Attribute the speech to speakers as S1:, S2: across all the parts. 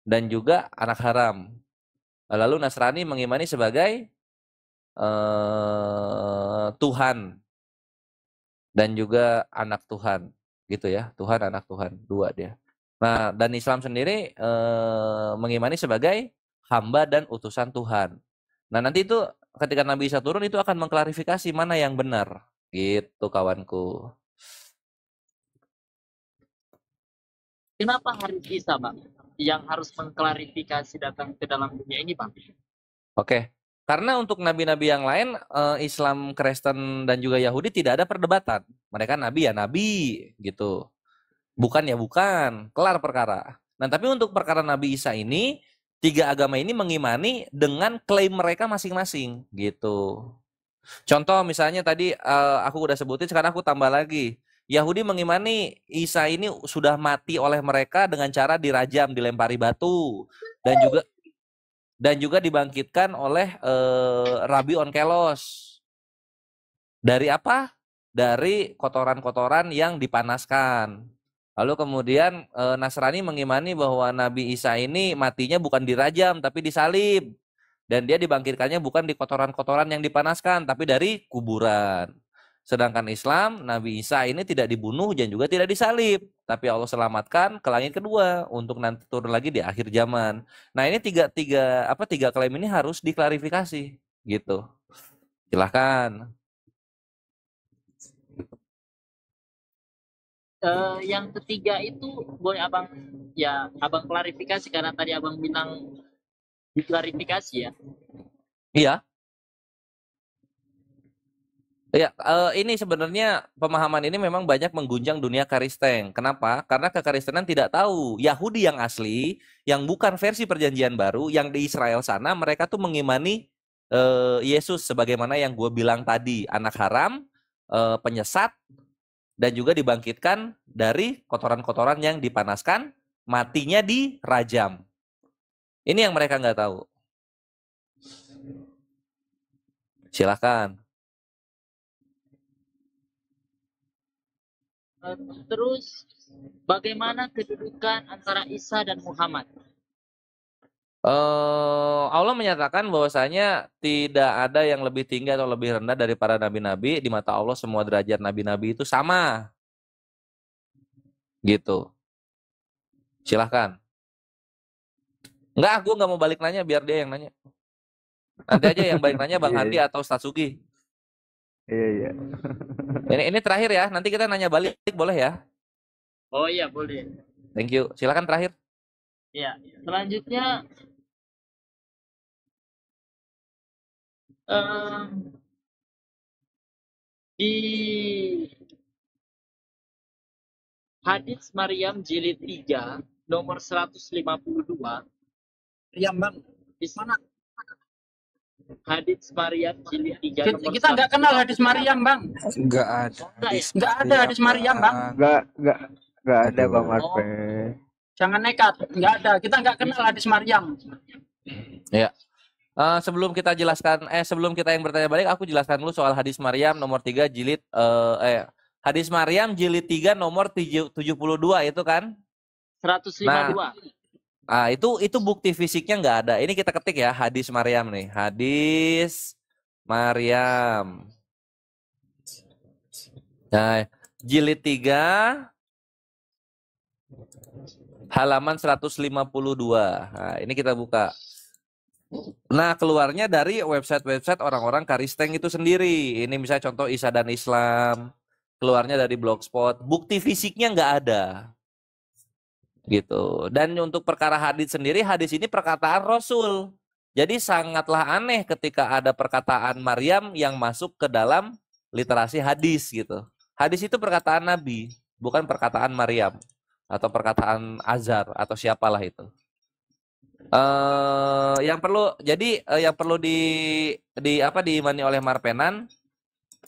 S1: dan juga anak haram. Lalu Nasrani mengimani sebagai Tuhan dan juga anak Tuhan, gitu ya. Tuhan, anak Tuhan, dua dia. Nah, dan Islam sendiri mengimani sebagai hamba dan utusan Tuhan. Nah, nanti itu ketika Nabi Isa turun itu akan mengklarifikasi mana yang benar, gitu kawanku.
S2: Kenapa harus Isa, Bang, yang harus mengklarifikasi datang ke dalam dunia ini, Bang?
S1: Oke. Karena untuk nabi-nabi yang lain, Islam, Kristen, dan juga Yahudi tidak ada perdebatan. Mereka nabi ya nabi, gitu. Bukan ya bukan, kelar perkara. Nah, tapi untuk perkara Nabi Isa ini, tiga agama ini mengimani dengan klaim mereka masing-masing, gitu. Contoh misalnya tadi aku udah sebutin, sekarang aku tambah lagi. Yahudi mengimani Isa ini sudah mati oleh mereka dengan cara dirajam, dilempari batu, dan juga dibangkitkan oleh Rabi Onkelos. Dari apa? Dari kotoran-kotoran yang dipanaskan. Lalu kemudian Nasrani mengimani bahwa Nabi Isa ini matinya bukan dirajam tapi disalib. Dan dia dibangkitkannya bukan di kotoran-kotoran yang dipanaskan tapi dari kuburan. Sedangkan Islam, Nabi Isa ini tidak dibunuh dan juga tidak disalib. Tapi Allah selamatkan ke langit kedua untuk nanti turun lagi di akhir zaman. Nah, ini tiga klaim ini harus diklarifikasi gitu. Silahkan.
S2: Yang ketiga itu boleh abang klarifikasi, karena tadi abang bilang diklarifikasi ya.
S1: Iya. Ya, ini sebenarnya pemahaman ini memang banyak mengguncang dunia Kristen. Kenapa? Karena kekristenan tidak tahu Yahudi yang asli, yang bukan versi Perjanjian Baru, yang di Israel sana mereka tuh mengimani Yesus sebagaimana yang gue bilang tadi, anak haram, penyesat, dan juga dibangkitkan dari kotoran-kotoran yang dipanaskan, matinya dirajam. Ini yang mereka nggak tahu. Silakan.
S2: Terus bagaimana kedudukan antara Isa dan Muhammad?
S1: Allah menyatakan bahwasanya tidak ada yang lebih tinggi atau lebih rendah dari para nabi-nabi. Di mata Allah semua derajat nabi-nabi itu sama. Gitu. Silahkan. Enggak, aku nggak mau balik nanya, biar dia yang nanya. Nanti aja yang balik nanya Bang Handi atau Ustaz Sugi.
S3: Iya.
S1: Ini terakhir ya, nanti kita nanya balik boleh ya?
S2: Oh iya, boleh.
S1: Thank you. Silakan terakhir.
S2: Iya, selanjutnya di hadis Maryam jilid 3 nomor 152.
S4: Maryam, Bang.
S2: Di mana? Hadis Maryam jilid 3 nomor
S4: Kita nggak kenal hadis Maryam, Bang.
S5: Nggak ada.
S4: Nggak ada hadis Maryam, Bang.
S3: Nggak ada, Bang Arpe.
S4: Jangan nekat. Nggak ada. Kita nggak kenal hadis Maryam.
S1: Ya. Sebelum kita yang bertanya balik, aku jelaskan dulu soal hadis Maryam nomor 3 jilid hadis Maryam jilid 3 nomor 72 itu kan?
S2: 152.
S1: Nah, itu bukti fisiknya nggak ada. Ini kita ketik ya, hadis Maryam nih. Hadis Maryam. Nah, jilid 3 halaman 152. Nah, ini kita buka. Nah, keluarnya dari website-website orang-orang Kristen itu sendiri. Ini misalnya contoh Isa dan Islam. Keluarnya dari Blogspot. Bukti fisiknya nggak ada. Gitu. Dan untuk perkara hadis sendiri, hadis ini perkataan Rasul. Jadi sangatlah aneh ketika ada perkataan Maryam yang masuk ke dalam literasi hadis gitu. Hadis itu perkataan Nabi, bukan perkataan Maryam atau perkataan Azhar atau siapalah itu. Yang perlu diimani oleh Marpenan,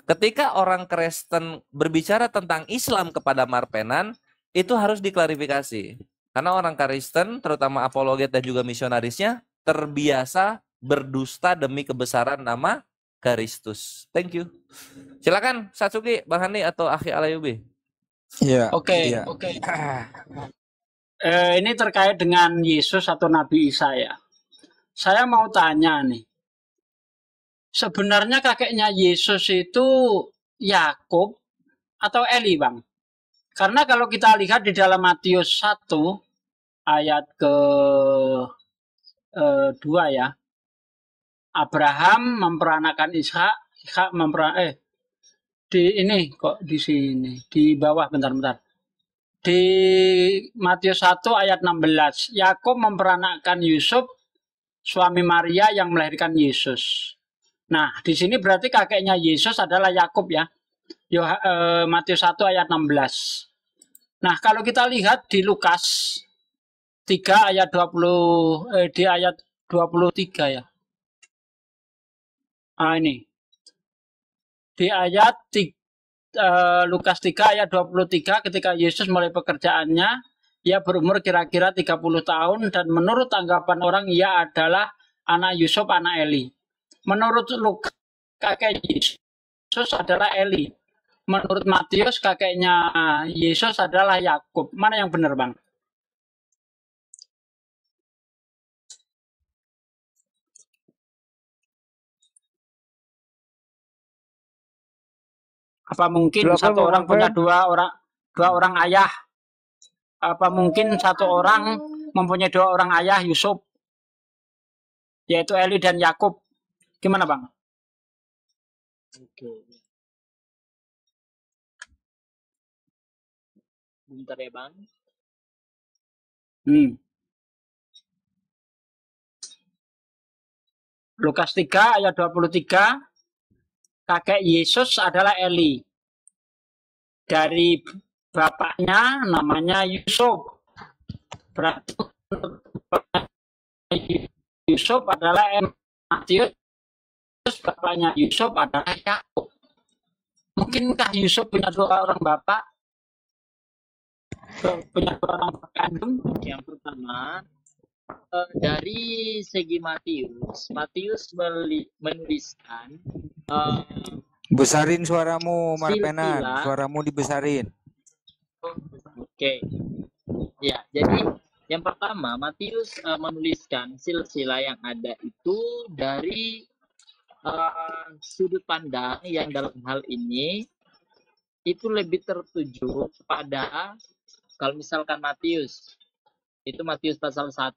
S1: ketika orang Kristen berbicara tentang Islam kepada Marpenan, itu harus diklarifikasi. Karena orang Kristen, terutama apologet dan juga misionarisnya, terbiasa berdusta demi kebesaran nama Kristus. Thank you. Silakan Satsuki, Bang Hani atau Akhi Alayubi.
S5: Iya.
S4: Oke. Ini terkait dengan Yesus atau Nabi Isa ya. Saya mau tanya nih. Sebenarnya kakeknya Yesus itu Yakub atau Eli, Bang? Karena kalau kita lihat di dalam Matius 1 ayat ke 2 ya. Abraham memperanakan Ishak, Ishak di ini kok di sini, di bawah bentar. Di Matius 1 ayat 16, Yakub memperanakan Yusuf, suami Maria yang melahirkan Yesus. Nah, di sini berarti kakeknya Yesus adalah Yakub ya. Matius 1 ayat 16. Nah, kalau kita lihat di Lukas 3 ayat 20 di ayat 23 ya. Ini. Di ayat Lukas 3 ayat 23 ketika Yesus mulai pekerjaannya, ia berumur kira-kira 30 tahun dan menurut tanggapan orang ia adalah anak Yusuf, anak Eli. Menurut Lukas kakek Yesus adalah Eli. Menurut Matius kakeknya Yesus adalah Yakub. Mana yang benar, Bang? Apa mungkin satu orang punya dua orang ayah? Apa mungkin satu orang mempunyai 2 orang ayah, Yusuf, yaitu Eli dan Yakub? Gimana, Bang?
S2: Oke. Bentar ya, Bang.
S4: Lukas 3 ayat 23, kakek Yesus adalah Eli. Dari bapaknya namanya Yusuf. Berarti Yusuf adalah Matius, bapaknya Yusuf adalah Yakub. Mungkinkah Yusuf punya 2 orang bapak? Punya 2 orang bapak kandung?
S2: Yang pertama, dari segi Matius menuliskan
S3: Besarin suaramu, Marpenan.
S2: silsilah.
S3: Suaramu dibesarin.
S2: Oke. Ya, jadi yang pertama Matius menuliskan silsilah yang ada itu dari sudut pandang yang dalam hal ini itu lebih tertuju kepada, kalau misalkan Matius itu Matius pasal 1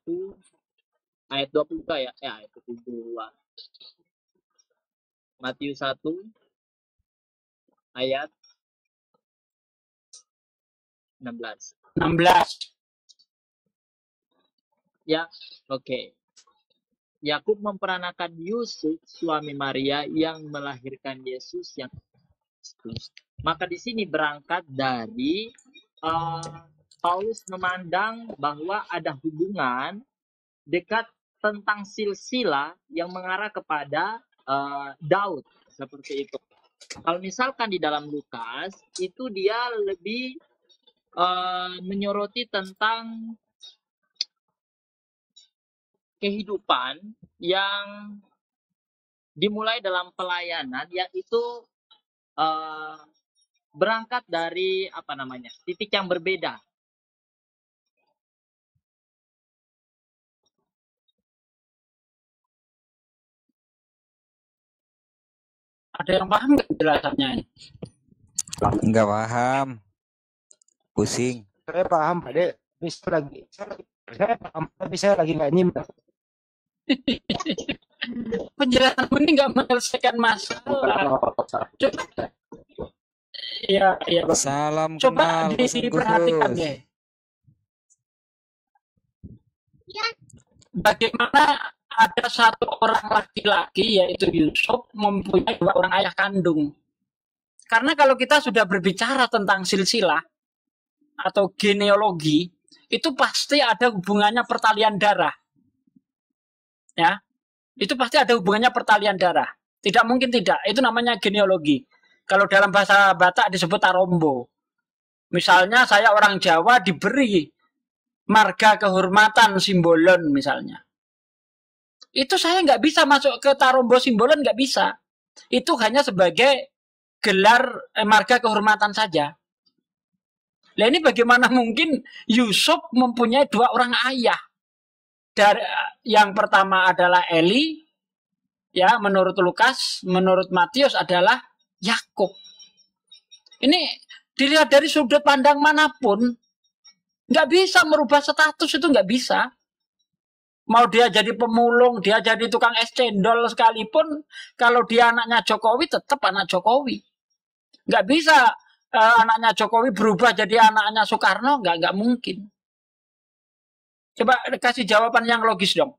S2: ayat 22 ya, ayat 22. Matius 1 ayat 16. Ya, oke. Yakub memperanakan Yusuf, suami Maria yang melahirkan Yesus yang Kristus. Maka di sini berangkat dari Paulus memandang bahwa ada hubungan dekat tentang silsilah yang mengarah kepada Daud, seperti itu. Kalau misalkan di dalam Lukas itu dia lebih menyoroti tentang kehidupan yang dimulai dalam pelayanan, yang itu berangkat dari titik yang berbeda.
S4: Ada yang paham nggak penjelasannya?
S3: Enggak paham. Pusing.
S5: Saya paham, Pak De. Saya paham, tapi saya lagi nggak nyimak.
S4: Penjelasan ini nggak menyelesaikan masalah. Coba, iya.
S3: Salam
S4: Coba
S3: kenal, pesan
S4: diperhatikan
S3: khusus.
S4: deh. Bagaimana ada satu orang laki-laki yaitu Yusuf mempunyai 2 orang ayah kandung. Karena kalau kita sudah berbicara tentang silsilah atau genealogi, itu pasti ada hubungannya pertalian darah. Ya. Itu pasti ada hubungannya pertalian darah. Tidak mungkin tidak. Itu namanya genealogi. Kalau dalam bahasa Batak disebut tarombo. Misalnya saya orang Jawa diberi marga kehormatan Simbolon misalnya. Itu saya nggak bisa masuk ke tarombo Simbolon, nggak bisa. Itu hanya sebagai gelar marga kehormatan saja. Lah ini bagaimana mungkin Yusuf mempunyai dua orang ayah? Dari yang pertama adalah Eli, ya menurut Lukas, menurut Matius adalah Yakub. Ini dilihat dari sudut pandang manapun, nggak bisa merubah status, itu nggak bisa. Mau dia jadi pemulung, dia jadi tukang es cendol sekalipun, kalau dia anaknya Jokowi tetap anak Jokowi. Nggak bisa anaknya Jokowi berubah jadi anaknya Soekarno, nggak mungkin. Coba kasih jawaban yang logis dong.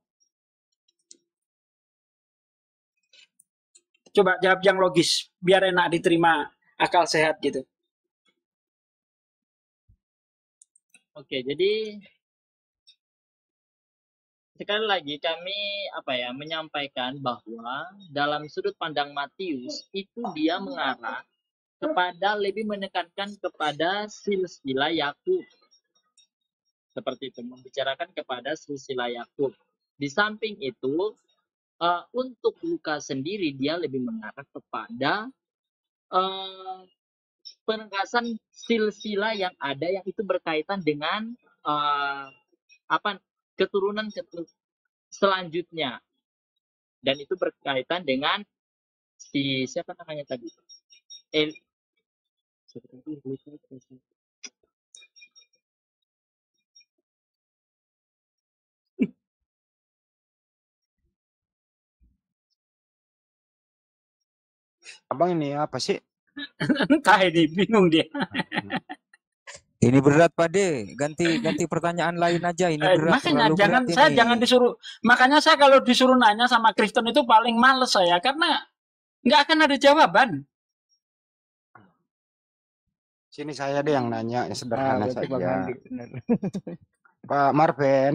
S4: Coba jawab yang logis, biar enak diterima, akal sehat gitu.
S2: Oke, jadi sekali lagi kami menyampaikan bahwa dalam sudut pandang Matius itu dia mengarah kepada lebih menekankan kepada silsilah Yakub. Seperti itu, membicarakan kepada silsilah Yakub. Di samping itu, untuk Lukas sendiri dia lebih mengarah kepada penegasan silsilah yang ada yang itu berkaitan dengan keturunan selanjutnya, dan itu berkaitan dengan siapa namanya tadi,
S5: Abang ini apa sih?
S4: Entah ini, bingung dia.
S3: Ini berat Pade, ganti pertanyaan lain aja. Ini berat,
S4: Makanya
S3: terlalu berat
S4: saya
S3: ini.
S4: jangan disuruh. Makanya saya kalau disuruh nanya sama Kristen itu paling males saya, karena nggak akan ada jawaban.
S5: Sini saya deh yang nanya, yang sederhana
S6: berarti Bang
S5: saja.
S6: Andi, benar.
S5: Pak Marven.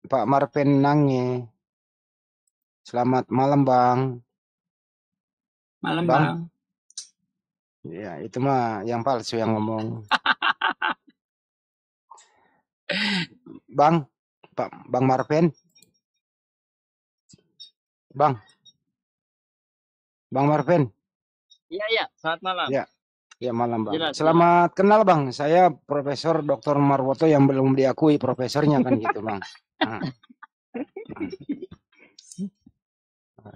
S5: Pak Marven Nangi. Selamat malam, Bang.
S4: Malam
S5: Bang.
S4: Bang.
S5: Ya, itu mah yang palsu yang ngomong. Bang, Bang Marven. Bang Marven.
S2: Iya, selamat malam.
S5: Ya malam Bang.
S2: Jelas,
S5: Selamat kenal Bang. Saya Profesor Dr. Marwoto yang belum diakui profesornya kan gitu Bang.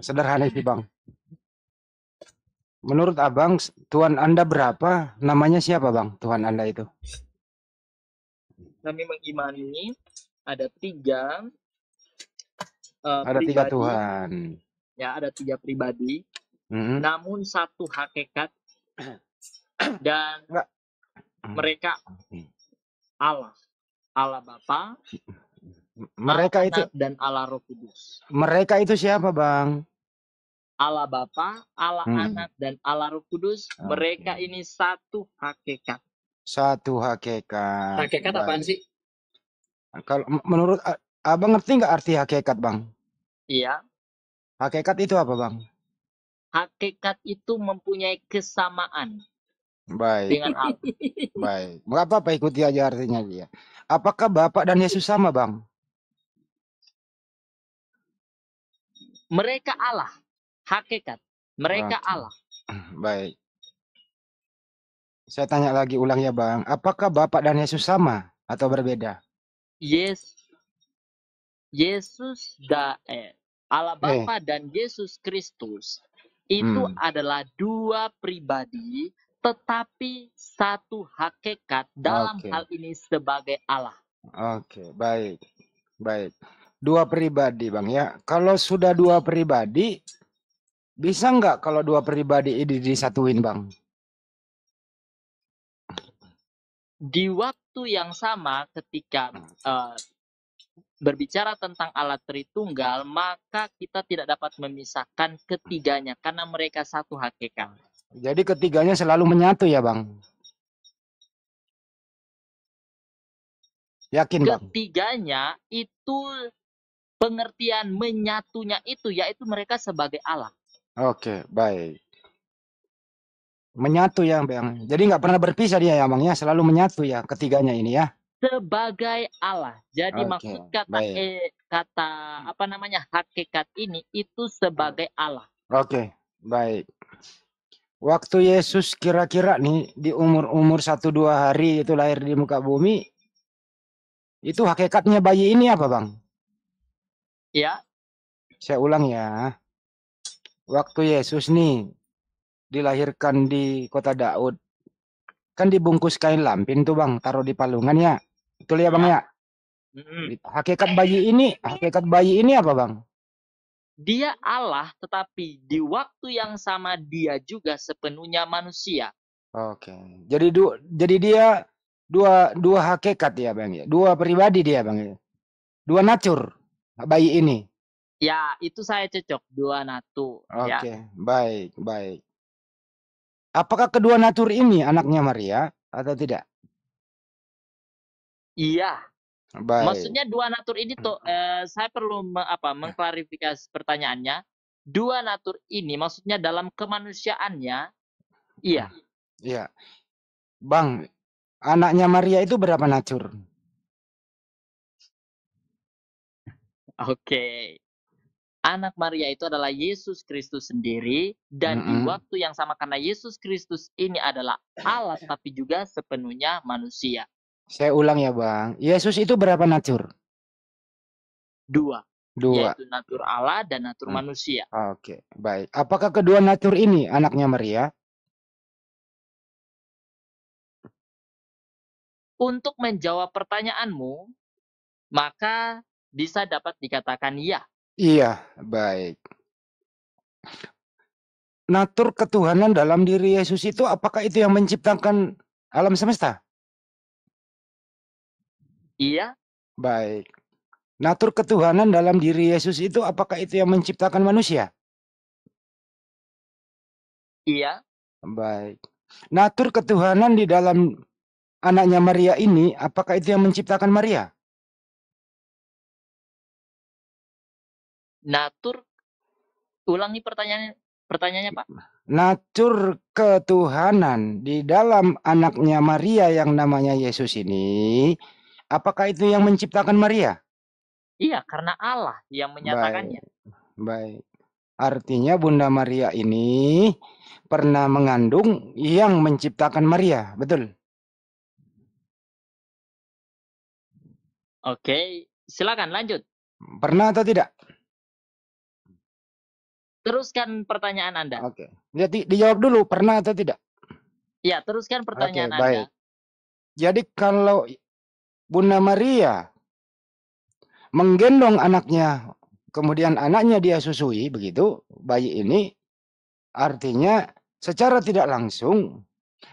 S5: Sederhana sih Bang. Menurut Abang, Tuhan Anda berapa? Namanya siapa Bang? Tuhan Anda itu?
S2: Kami mengimani ada tiga
S5: Ada
S2: pribadi.
S5: tiga Tuhan.
S2: Ya, ada tiga pribadi.
S5: Mm-hmm.
S2: Namun satu hakikat, dan mereka Allah Bapa,
S5: Mereka
S2: Allah
S5: itu
S2: Anak, dan Allah Roh Kudus.
S5: mereka itu siapa Bang?
S2: Allah Bapa, Allah Anak, dan Allah Roh Kudus.
S5: Oke.
S2: Mereka ini satu hakikat.
S5: Satu hakikat.
S4: Hakikat apaan sih?
S5: Kalau menurut Abang ngerti nggak arti hakikat Bang?
S2: Iya.
S5: Hakikat itu apa Bang?
S2: Hakikat itu mempunyai kesamaan
S5: Baik.
S2: dengan Allah.
S5: Baik. Apa ikuti aja artinya dia. Apakah Bapak dan Yesus sama Bang?
S2: Mereka Allah. Hakikat. Mereka
S5: Oke.
S2: Allah.
S5: Baik. Saya tanya lagi ulang ya Bang. Apakah Bapak dan Yesus sama atau berbeda?
S2: Yesus Allah Bapa dan Yesus Kristus itu adalah dua pribadi, tetapi satu hakikat dalam hal ini sebagai Allah.
S5: Oke, baik. Baik. Dua pribadi Bang ya. Kalau sudah dua pribadi, bisa nggak kalau dua pribadi ini disatuin Bang?
S2: Di waktu yang sama ketika berbicara tentang Allah Tritunggal, maka kita tidak dapat memisahkan ketiganya karena mereka satu hakikat.
S5: Jadi ketiganya selalu menyatu ya Bang? Yakin Bang?
S2: Ketiganya itu pengertian menyatunya itu yaitu mereka sebagai Allah.
S5: Oke, baik. Menyatu ya Bang. Jadi nggak pernah berpisah dia ya Bang ya, selalu menyatu ya ketiganya ini ya.
S2: Sebagai Allah. Jadi maksud kata hakikat ini itu sebagai Allah.
S5: Oke, baik. Waktu Yesus kira-kira nih di umur 1-2 hari itu lahir di muka bumi, itu hakikatnya bayi ini apa, Bang?
S2: Ya,
S5: Saya ulang ya. Waktu Yesus nih dilahirkan di kota Daud, kan dibungkus kain lampin tuh, Bang, taruh di palungan ya. Betul ya, Bang
S2: ya.
S5: ya? Hakikat bayi ini apa, Bang?
S2: Dia Allah, tetapi di waktu yang sama dia juga sepenuhnya manusia.
S5: Oke. Jadi dia dua hakikat ya, Bang ya. Dua pribadi dia, Bang ya. Dua natur bayi ini.
S2: Ya, itu saya cocok, dua natur. Ya.
S5: Oke, baik, baik. Apakah kedua natur ini anaknya Maria atau tidak?
S2: Iya.
S5: Baik.
S2: Maksudnya dua natur ini tuh, saya perlu mengklarifikasi pertanyaannya. Dua natur ini maksudnya dalam kemanusiaannya, iya.
S5: Iya. Bang, anaknya Maria itu berapa natur?
S2: Oke. Anak Maria itu adalah Yesus Kristus sendiri, dan di waktu yang sama karena Yesus Kristus ini adalah Allah tapi juga sepenuhnya manusia.
S5: Saya ulang ya, Bang. Yesus itu berapa natur?
S2: Dua.
S5: Dua.
S2: Yaitu natur Allah dan natur manusia.
S5: Oke, baik. Apakah kedua natur ini anaknya Maria?
S2: Untuk menjawab pertanyaanmu, maka bisa dapat dikatakan ya.
S5: Iya, baik. Natur ketuhanan dalam diri Yesus itu apakah itu yang menciptakan alam semesta?
S2: Iya.
S5: Baik. Natur ketuhanan dalam diri Yesus itu apakah itu yang menciptakan manusia?
S2: Iya.
S5: Baik. Natur ketuhanan di dalam anaknya Maria ini apakah itu yang menciptakan Maria?
S2: Natur, ulangi pertanyaannya Pak.
S5: Natur ketuhanan di dalam anaknya Maria yang namanya Yesus ini, apakah itu yang menciptakan Maria?
S2: Iya, karena Allah yang menyatakannya.
S5: Baik. Artinya Bunda Maria ini pernah mengandung yang menciptakan Maria, betul?
S2: Oke, silakan lanjut.
S5: Pernah atau tidak?
S2: Teruskan pertanyaan Anda.
S5: Oke. Jadi dijawab dulu, pernah atau tidak?
S2: Ya, teruskan pertanyaan
S5: Oke, baik.
S2: Anda.
S5: Jadi kalau Bunda Maria menggendong anaknya, kemudian anaknya dia susui, begitu, bayi ini, artinya secara tidak langsung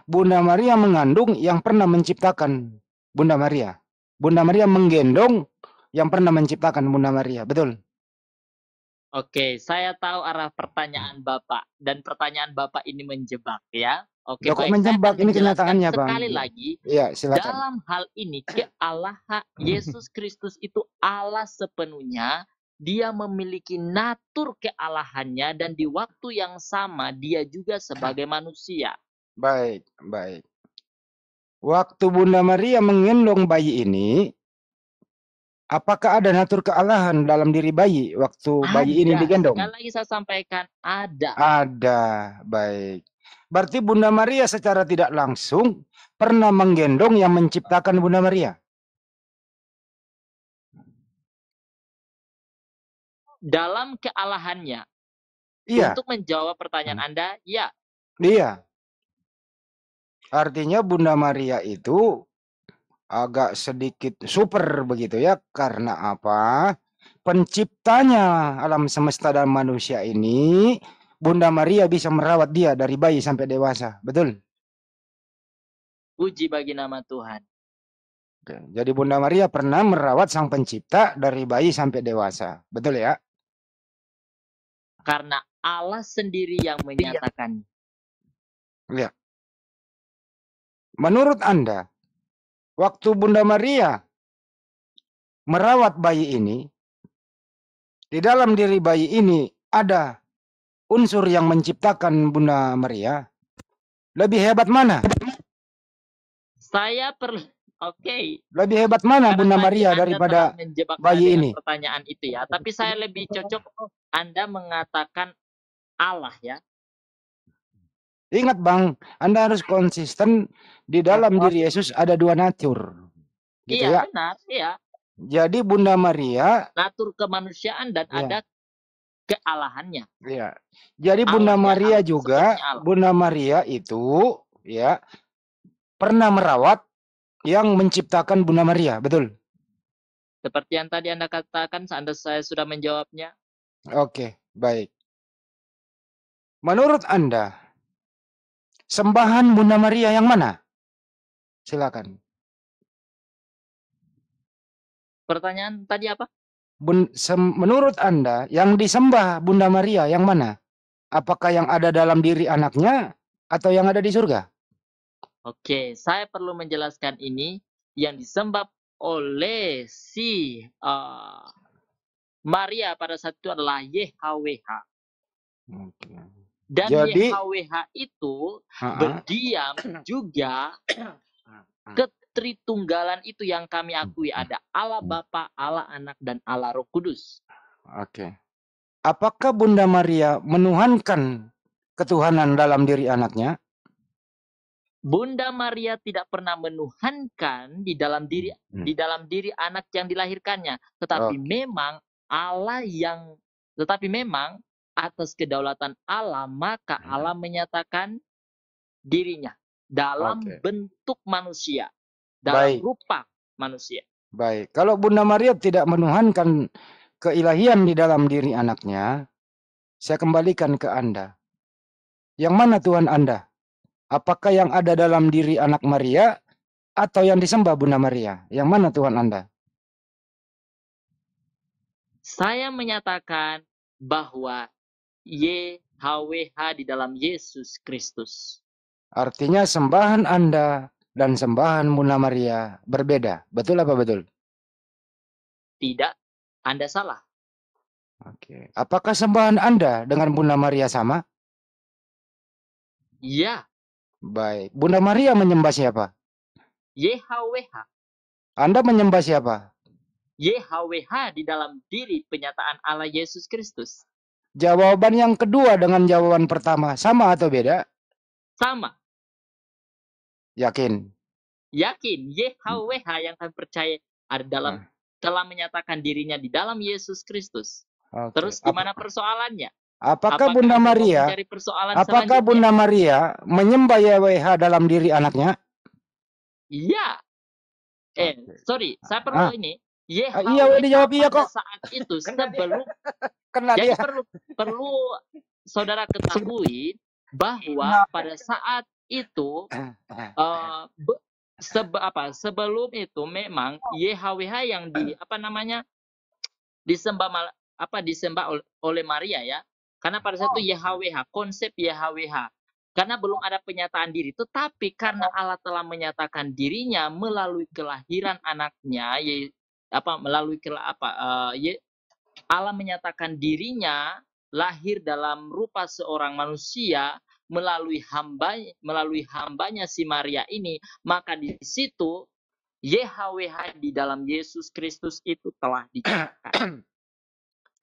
S5: Bunda Maria mengandung yang pernah menciptakan Bunda Maria. Bunda Maria menggendong yang pernah menciptakan Bunda Maria, betul?
S2: Oke, saya tahu arah pertanyaan Bapak, dan pertanyaan Bapak ini menjebak ya. Oke,
S5: Kok
S2: baik,
S5: menjebak?
S2: saya akan
S5: Ini
S2: menjelaskan
S5: kenyataannya, Bang.
S2: sekali lagi.
S5: Iya, silakan.
S2: Dalam hal ini kealahan Yesus Kristus itu Allah sepenuhnya. Dia memiliki natur kealahannya, dan di waktu yang sama dia juga sebagai manusia.
S5: Baik, baik. Waktu Bunda Maria menggendong bayi ini, apakah ada natur kealahan dalam diri bayi waktu bayi ini digendong?
S2: Sekali lagi saya sampaikan, ada.
S5: Ada, baik. Berarti Bunda Maria secara tidak langsung pernah menggendong yang menciptakan Bunda Maria.
S2: Dalam kealahannya.
S5: Iya.
S2: Untuk menjawab pertanyaan Anda, ya.
S5: Iya. Artinya Bunda Maria itu agak sedikit super begitu ya. Karena apa? Penciptanya alam semesta dan manusia ini, Bunda Maria bisa merawat dia dari bayi sampai dewasa. Betul?
S2: Puji bagi nama Tuhan.
S5: Oke. Jadi Bunda Maria pernah merawat sang pencipta dari bayi sampai dewasa. Betul ya?
S2: Karena Allah sendiri yang menyatakan.
S5: Ya. Menurut Anda, waktu Bunda Maria merawat bayi ini, di dalam diri bayi ini ada unsur yang menciptakan Bunda Maria. Lebih hebat mana?
S2: Saya perlu, oke.
S5: Lebih hebat mana Bunda Maria daripada bayi ini?
S2: Pertanyaan itu ya, tapi saya lebih cocok Anda mengatakan Allah ya.
S5: Ingat Bang, Anda harus konsisten di dalam diri Yesus ada dua natur. Gitu
S2: Iya,
S5: ya.
S2: benar. Iya.
S5: Jadi Bunda Maria,
S2: Natur kemanusiaan dan
S5: ya,
S2: ada kealahannya.
S5: ya. Jadi Bunda
S2: Allahnya
S5: Maria
S2: Allah,
S5: juga,
S2: sepenuhnya Allah.
S5: Bunda Maria itu ya pernah merawat yang menciptakan Bunda Maria, betul?
S2: Seperti yang tadi Anda katakan, saya sudah menjawabnya.
S5: Oke, baik. Menurut Anda, sembahan Bunda Maria yang mana? Silakan.
S2: Pertanyaan tadi apa?
S5: Menurut Anda, yang disembah Bunda Maria yang mana? Apakah yang ada dalam diri anaknya atau yang ada di surga?
S2: Oke, saya perlu menjelaskan ini. Yang disembah oleh si Maria pada saat itu adalah YHWH.
S5: Oke.
S2: Dan
S5: Jadi,
S2: YHWH itu berdiam juga ke Tritunggalan itu yang kami akui ada Allah Bapa, Allah Anak, dan Allah Roh Kudus.
S5: Oke. Apakah Bunda Maria menuhankan ketuhanan dalam diri anaknya?
S2: Bunda Maria tidak pernah menuhankan di dalam diri anak yang dilahirkannya, tetapi memang memang atas kedaulatan Allah maka Allah menyatakan dirinya dalam bentuk manusia, dalam rupa manusia.
S5: Baik. Kalau Bunda Maria tidak menuhankan keilahian di dalam diri anaknya, saya kembalikan ke Anda. Yang mana Tuhan Anda? Apakah yang ada dalam diri anak Maria atau yang disembah Bunda Maria? Yang mana Tuhan Anda?
S2: Saya menyatakan bahwa YHWH di dalam Yesus Kristus.
S5: Artinya sembahan Anda dan sembahan Bunda Maria berbeda. Betul apa betul?
S2: Tidak, Anda salah.
S5: Oke. Apakah sembahan Anda dengan Bunda Maria sama?
S2: Ya.
S5: Baik. Bunda Maria menyembah siapa?
S2: YHWH.
S5: Anda menyembah siapa?
S2: YHWH di dalam diri penyataan Allah Yesus Kristus.
S5: Jawaban yang kedua dengan jawaban pertama sama atau beda?
S2: Sama.
S5: Yakin?
S2: Yakin. YHWH yang kami percaya ada dalam telah menyatakan dirinya di dalam Yesus Kristus. Terus gimana persoalannya?
S5: Apakah Bunda Maria menyembah YHWH dalam diri anaknya?
S2: Iya. Sorry, saya perlu ini.
S5: Iya, dijawab iya kok.
S2: Saat itu sebelum
S5: Kena
S2: jadi
S5: dia.
S2: perlu saudara ketahui bahwa pada saat itu sebelum itu memang YHWH yang disembah oleh Maria ya. Karena pada saat itu YHWH, konsep YHWH. Karena belum ada penyataan diri, tetapi karena Allah telah menyatakan dirinya melalui kelahiran anaknya, Allah menyatakan dirinya lahir dalam rupa seorang manusia melalui hambanya si Maria ini, maka di situ YHWH di dalam Yesus Kristus itu telah diciptakan.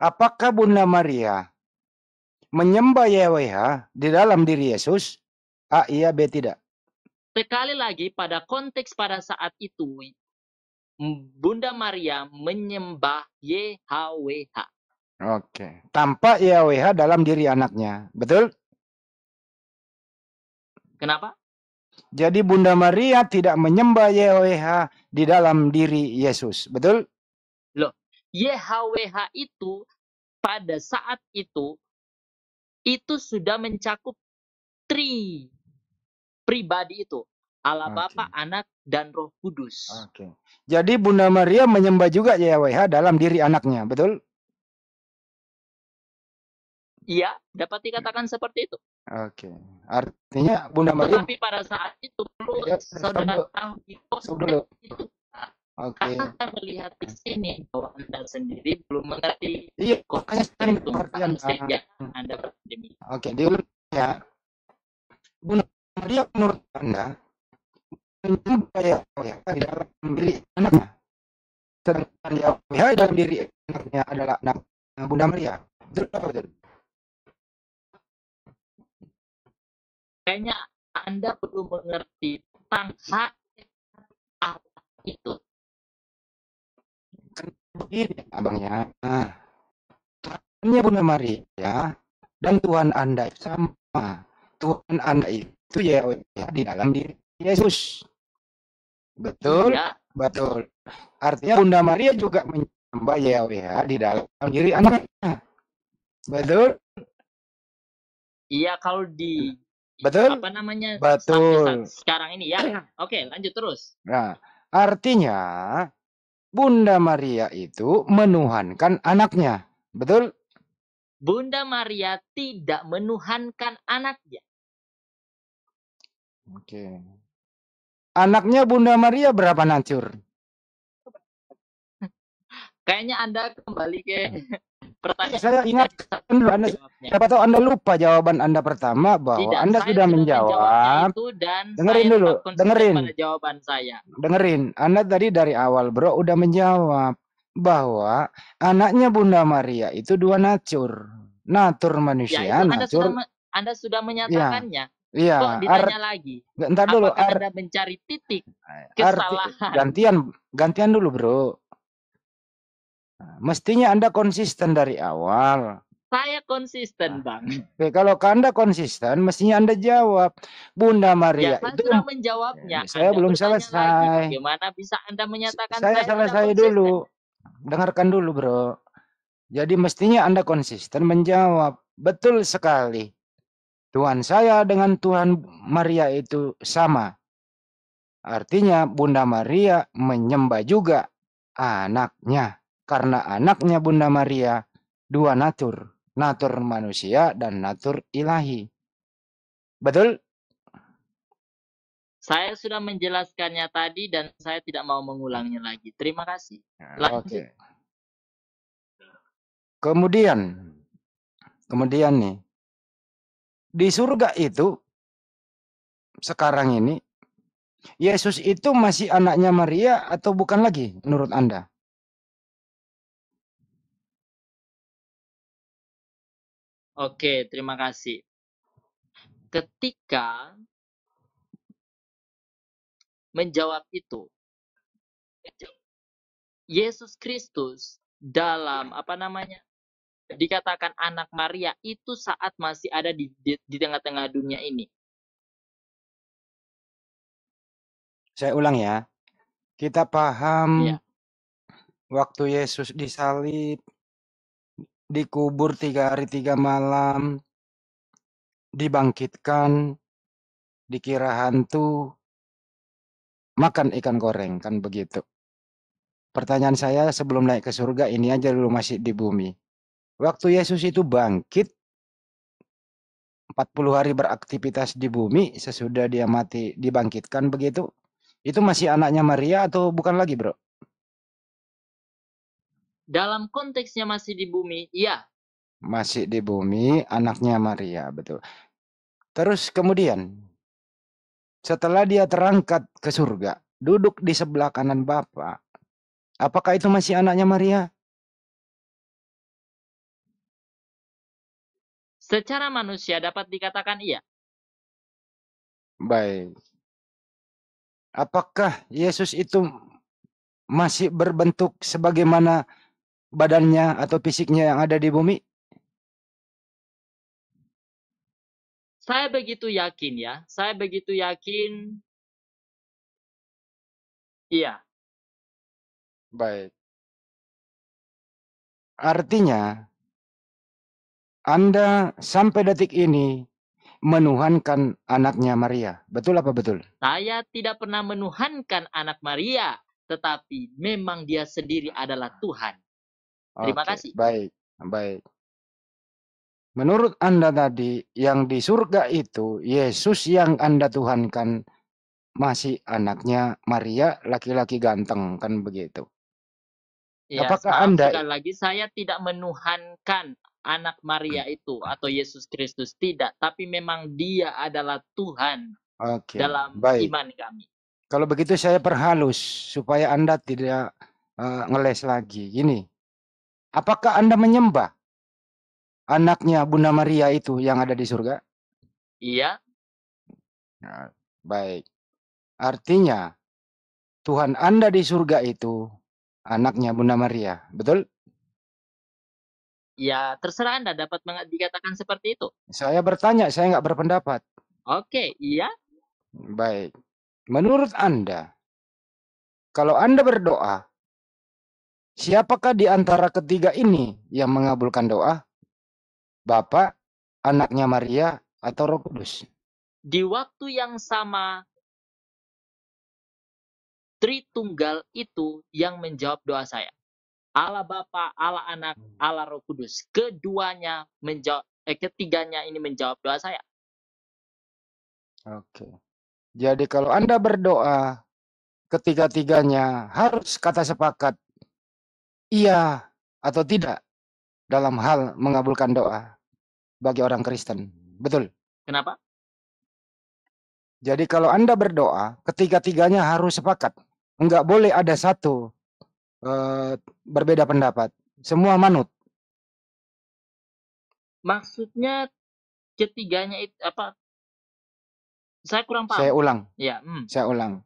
S5: Apakah Bunda Maria menyembah YHWH di dalam diri Yesus? A iya, B tidak.
S2: Sekali lagi pada konteks pada saat itu Bunda Maria menyembah YHWH.
S5: Oke. Tanpa YHWH dalam diri anaknya. Betul?
S2: Kenapa?
S5: Jadi Bunda Maria tidak menyembah YHWH di dalam diri Yesus. Betul?
S2: Loh, YHWH itu pada saat itu sudah mencakup pribadi itu. Allah Bapa, Anak, dan Roh Kudus.
S5: Oke. Jadi Bunda Maria menyembah juga YHWH dalam diri anaknya, betul?
S2: Iya, dapat dikatakan seperti itu.
S5: Oke. Artinya Bunda Maria.
S2: Tapi pada saat itu perlu saudara tahu itu.
S5: Oke.
S2: Karena saya melihat di sini bahwa Anda sendiri belum mengerti.
S5: Iya, makanya saya pengertian.
S2: Anda berdemi.
S5: Oke, diulang ya. Bunda Maria menurut Anda menyembah YHWH di dalam diri anaknya. Sedangkan YHWH dalam diri anaknya adalah anak Bunda Maria. Betul apa betul?
S2: Kayaknya Anda perlu mengerti tentang hak Allah itu.
S5: Kan begini abangnya. Tuhannya Bunda Maria dan Tuhan Anda sama. Tuhan Anda itu Yahweh di dalam diri Yesus. Betul?
S2: Iya,
S5: Betul. Artinya Bunda Maria juga menyembah Yahweh di dalam diri anaknya. Betul?
S2: iya kalau di
S5: Betul?
S2: apa namanya
S5: Betul.
S2: sampai sekarang ini ya. Oke, lanjut terus.
S5: Nah, artinya Bunda Maria itu menuhankan anaknya. Betul?
S2: Bunda Maria tidak menuhankan anaknya.
S5: Oke. Anaknya Bunda Maria berapa nancur?
S2: Kayaknya Anda kembali ke pertanyaan.
S5: Saya ingatkan dulu, Anda,
S2: Jawabnya.
S5: siapa tahu Anda lupa jawaban Anda pertama bahwa
S2: Tidak,
S5: Anda
S2: saya
S5: sudah menjawab.
S2: menjawabnya itu dan
S5: Dengerin
S2: saya
S5: dulu,
S2: tetap konsisten
S5: dengerin.
S2: pada jawaban saya.
S5: Dengerin, Anda tadi dari awal bro udah menjawab bahwa anaknya Bunda Maria itu dua natur. Natur
S2: Ya
S5: manusia,
S2: itu
S5: natur.
S2: Anda sudah menyatakannya.
S5: Iya,
S2: Kok ditanya lagi?
S5: Ntar dulu,
S2: Apakah Anda mencari titik kesalahan?
S5: gantian dulu bro. Mestinya Anda konsisten dari awal.
S2: Saya konsisten, Bang.
S5: Oke, kalau Anda konsisten, mestinya Anda jawab. Bunda Maria
S2: Ya, saya
S5: itu
S2: sudah menjawabnya.
S5: saya
S2: Anda
S5: belum
S2: bertanya
S5: selesai.
S2: lagi, bagaimana bisa Anda menyatakan
S5: Saya
S2: tidak
S5: selesai
S2: konsisten?
S5: dulu. Dengarkan dulu, bro. Jadi mestinya Anda konsisten menjawab. Betul sekali. Tuhan saya dengan Tuhan Maria itu sama. Artinya Bunda Maria menyembah juga anaknya. Karena anaknya Bunda Maria dua natur. Natur manusia dan natur ilahi. Betul?
S2: Saya sudah menjelaskannya tadi dan saya tidak mau mengulangnya lagi. Terima kasih. Lanjut.
S5: Oke. Kemudian nih, di surga itu sekarang ini Yesus itu masih anaknya Maria atau bukan lagi menurut Anda?
S2: Oke, terima kasih. Ketika menjawab itu, Yesus Kristus dalam dikatakan anak Maria itu saat masih ada di tengah-tengah dunia ini.
S5: Saya ulang ya. Kita paham
S2: Iya.
S5: waktu Yesus disalib, dikubur 3 hari 3 malam, dibangkitkan, dikira hantu, makan ikan goreng, kan begitu. Pertanyaan saya sebelum naik ke surga ini aja dulu masih di bumi. Waktu Yesus itu bangkit, 40 hari beraktivitas di bumi, sesudah dia mati dibangkitkan begitu, itu masih anaknya Maria atau bukan lagi, bro?
S2: Dalam konteksnya masih di bumi, iya.
S5: Masih di bumi, anaknya Maria, betul. Terus kemudian, setelah dia terangkat ke surga, duduk di sebelah kanan Bapa, apakah itu masih anaknya Maria?
S2: Secara manusia dapat dikatakan iya.
S5: Baik. Apakah Yesus itu masih berbentuk sebagaimana badannya atau fisiknya yang ada di bumi?
S2: Saya begitu yakin ya. Saya begitu yakin. Iya.
S5: Baik. Artinya, Anda sampai detik ini menuhankan anaknya Maria. Betul apa betul?
S2: Saya tidak pernah menuhankan anak Maria. Tetapi memang dia sendiri adalah Tuhan. Terima
S5: Oke,
S2: kasih.
S5: baik, baik. Menurut Anda tadi, yang di surga itu, Yesus yang Anda tuhankan masih anaknya Maria, laki-laki ganteng, kan begitu.
S2: Ya,
S5: Apakah
S2: maaf
S5: Anda...
S2: sekali lagi saya tidak menuhankan anak Maria itu atau Yesus Kristus. Tidak. Tapi memang dia adalah Tuhan dalam
S5: baik.
S2: iman kami.
S5: Kalau begitu saya perhalus supaya Anda tidak ngeles lagi. Gini, apakah Anda menyembah anaknya Bunda Maria itu yang ada di surga?
S2: Iya.
S5: Nah, baik. Artinya Tuhan Anda di surga itu anaknya Bunda Maria, betul?
S2: Ya, terserah Anda dapat dikatakan seperti itu.
S5: Saya bertanya, saya nggak berpendapat.
S2: Oke, iya.
S5: Baik. Menurut Anda, kalau Anda berdoa, siapakah di antara ketiga ini yang mengabulkan doa? Bapa, anaknya Maria, atau Roh Kudus?
S2: Di waktu yang sama, Tritunggal itu yang menjawab doa saya. Allah Bapa, Allah Anak, Allah Roh Kudus. Ketiganya ini menjawab doa saya.
S5: Oke. Jadi kalau Anda berdoa, ketiga-tiganya harus kata sepakat iya atau tidak dalam hal mengabulkan doa bagi orang Kristen. Betul?
S2: Kenapa?
S5: Jadi kalau Anda berdoa, ketiga-tiganya harus sepakat. Enggak boleh ada satu berbeda pendapat. Semua manut.
S2: Maksudnya ketiganya itu apa? Saya kurang paham.
S5: Saya ulang.
S2: Ya,
S5: Saya ulang.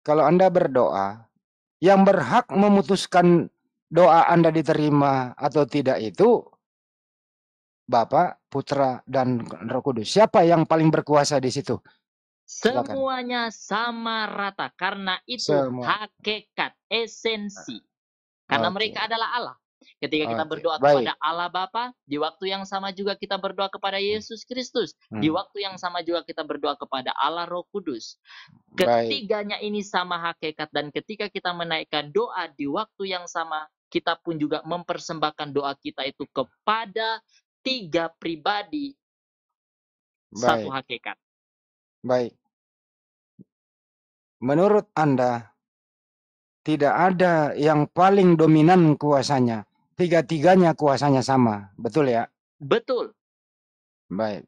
S5: Kalau Anda berdoa, yang berhak memutuskan doa Anda diterima atau tidak itu Bapa, Putra, dan Roh Kudus. Siapa yang paling berkuasa di situ? Silakan.
S2: Semuanya sama rata karena itu
S5: Semua.
S2: hakikat, esensi. Karena
S5: Oke.
S2: mereka adalah Allah. Ketika kita
S5: Oke,
S2: berdoa
S5: baik.
S2: kepada Allah Bapa, di waktu yang sama juga kita berdoa kepada Yesus Kristus. Di waktu yang sama juga kita berdoa kepada Allah Roh Kudus.
S5: Baik.
S2: Ketiganya ini sama hakikat, dan ketika kita menaikkan doa di waktu yang sama, kita pun juga mempersembahkan doa kita itu kepada tiga pribadi, satu
S5: Baik.
S2: hakikat.
S5: Baik. Menurut Anda, tidak ada yang paling dominan kuasanya. Tiga-tiganya kuasanya sama. Betul ya?
S2: Betul.
S5: Baik.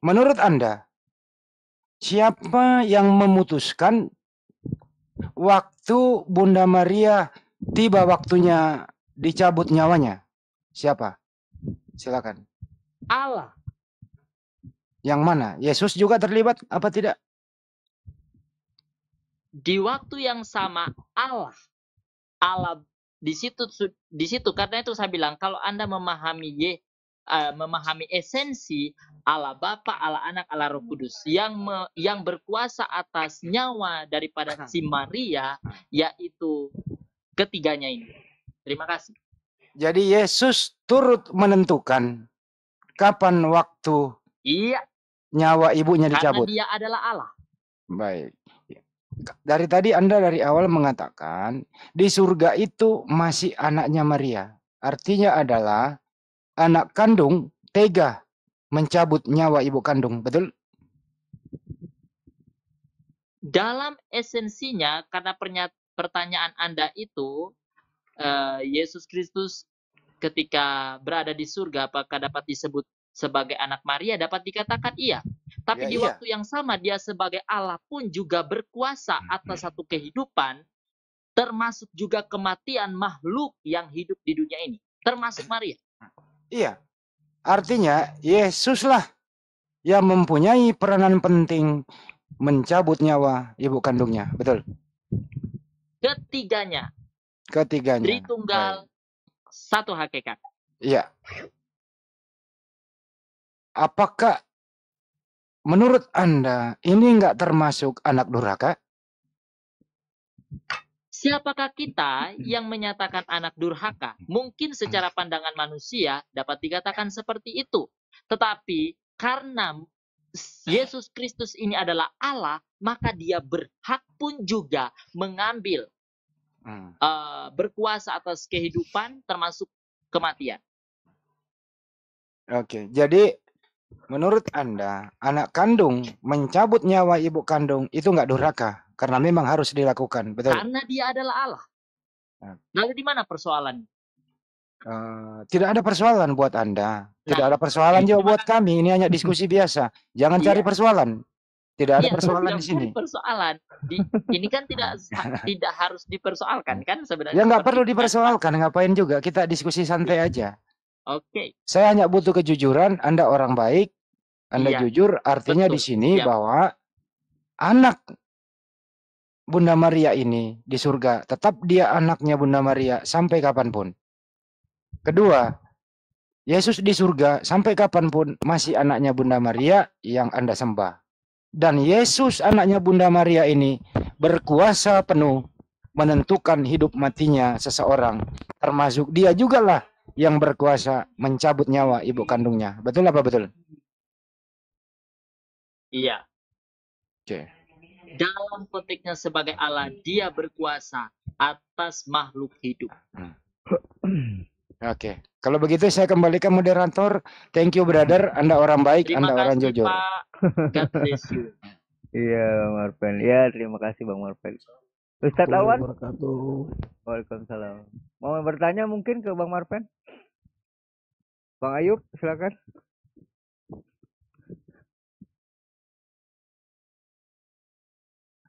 S5: Menurut Anda, siapa yang memutuskan waktu Bunda Maria tiba waktunya dicabut nyawanya? Siapa? Silakan.
S2: Allah.
S5: Yang mana? Yesus juga terlibat apa tidak?
S2: Di waktu yang sama Allah di situ karena itu saya bilang kalau Anda memahami esensi Allah Bapa, Allah Anak, Allah Roh Kudus yang berkuasa atas nyawa daripada si Maria, yaitu ketiganya ini. Terima kasih.
S5: Jadi Yesus turut menentukan kapan waktu
S2: Iya,
S5: nyawa ibunya dicabut.
S2: karena dia adalah Allah.
S5: Baik. Dari tadi Anda dari awal mengatakan di surga itu masih anaknya Maria. Artinya adalah anak kandung tega mencabut nyawa ibu kandung. Betul?
S2: Dalam esensinya, karena pertanyaan Anda itu, Yesus Kristus ketika berada di surga, apakah dapat disebut sebagai anak Maria? Dapat dikatakan iya. Tapi di waktu yang sama, dia sebagai Allah pun juga berkuasa atas satu kehidupan, termasuk juga kematian makhluk yang hidup di dunia ini, termasuk Maria.
S5: Iya. Artinya Yesuslah yang mempunyai peranan penting mencabut nyawa ibu kandungnya. Betul?
S2: Ketiganya.
S5: Baik.
S2: Tritunggal, satu hakikat.
S5: Iya. Apakah menurut Anda ini enggak termasuk anak durhaka?
S2: Siapakah kita yang menyatakan anak durhaka? Mungkin secara pandangan manusia dapat dikatakan seperti itu. Tetapi karena Yesus Kristus ini adalah Allah, maka dia berhak pun juga mengambil berkuasa atas kehidupan termasuk kematian.
S5: Oke, jadi menurut Anda anak kandung mencabut nyawa ibu kandung itu enggak durhaka karena memang harus dilakukan, betul?
S2: Karena dia adalah Allah. Lalu di mana persoalan?
S5: Tidak ada persoalan buat Anda. Tidak ada persoalan juga buat kami. Ini hanya diskusi biasa. Jangan cari persoalan. Tidak ada persoalan di sini.
S2: Persoalan. Ini kan tidak harus dipersoalkan kan sebenarnya.
S5: Ya nggak perlu dipersoalkan. Ngapain juga? Kita diskusi santai aja.
S2: Oke.
S5: Saya hanya butuh kejujuran. Anda orang baik. Anda
S2: Iya,
S5: jujur, artinya di
S2: betul.
S5: sini
S2: Siap.
S5: bahwa anak Bunda Maria ini di surga, tetap dia anaknya Bunda Maria sampai kapanpun. Kedua, Yesus di surga sampai kapanpun masih anaknya Bunda Maria yang Anda sembah. Dan Yesus anaknya Bunda Maria ini berkuasa penuh menentukan hidup matinya seseorang. Termasuk dia juga lah yang berkuasa mencabut nyawa ibu kandungnya. Betul apa betul?
S2: Iya.
S5: Oke.
S2: Dalam konteksnya sebagai Allah, dia berkuasa atas makhluk hidup.
S5: Oke. Kalau begitu saya kembalikan moderator. Thank you brother. Anda orang baik,
S2: Terima
S5: Anda orang
S2: kasih
S5: jujur.
S2: Pak. God bless you.
S6: Iya, Bang Marpen. Ya, terima kasih Bang Marpen. Ustadz Awan. Waalaikumsalam. Mau bertanya mungkin ke Bang Marpen? Bang Ayub, silakan.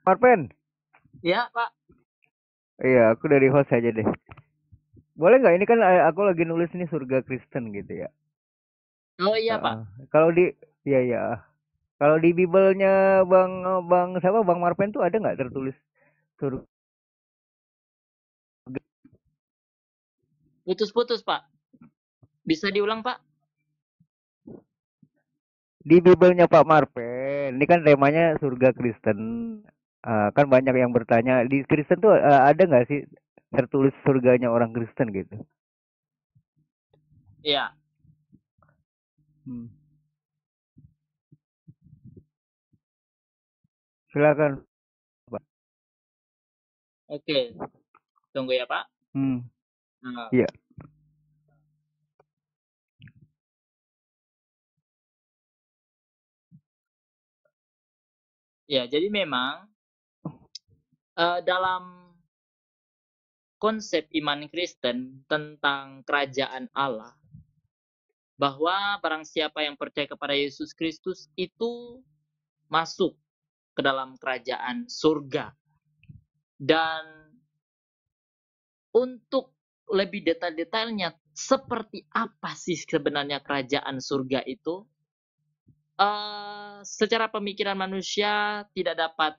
S6: Marpen.
S2: Ya Pak.
S6: Iya, aku dari host aja deh. Boleh nggak? Ini kan aku lagi nulis ini surga Kristen gitu ya.
S2: Oh iya Pak.
S6: Kalau di, ya. Kalau di Bible-nya Bang siapa Bang Marpen tuh ada nggak tertulis surga?
S2: Putus-putus Pak. Bisa diulang Pak?
S6: Di Bible-nya Pak Marpen, ini kan temanya surga Kristen. Kan banyak yang bertanya di Kristen tuh ada nggak sih tertulis surganya orang Kristen gitu?
S2: Iya.
S6: Silakan.
S2: Oke. Tunggu ya Pak. Nah,
S6: Iya.
S2: ya, jadi memang dalam konsep iman Kristen tentang kerajaan Allah, bahwa barang siapa yang percaya kepada Yesus Kristus itu masuk ke dalam kerajaan surga. Dan untuk lebih detail-detailnya seperti apa sih sebenarnya kerajaan surga itu, secara pemikiran manusia tidak dapat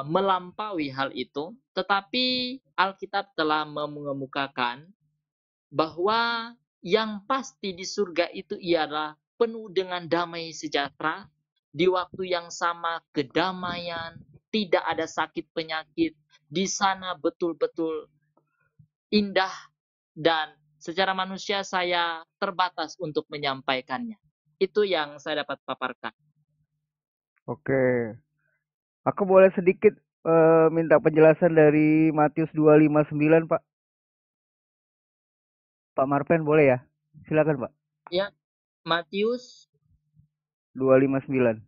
S2: melampaui hal itu, tetapi Alkitab telah mengemukakan bahwa yang pasti di surga itu ialah penuh dengan damai sejahtera, di waktu yang sama kedamaian, tidak ada sakit penyakit, di sana betul-betul indah, dan secara manusia saya terbatas untuk menyampaikannya. Itu yang saya dapat paparkan.
S6: Oke. Aku boleh sedikit minta penjelasan dari Matius 2:59, Pak. Pak Marpen boleh ya? Silakan, Pak.
S2: Ya, Matius
S6: 2:59.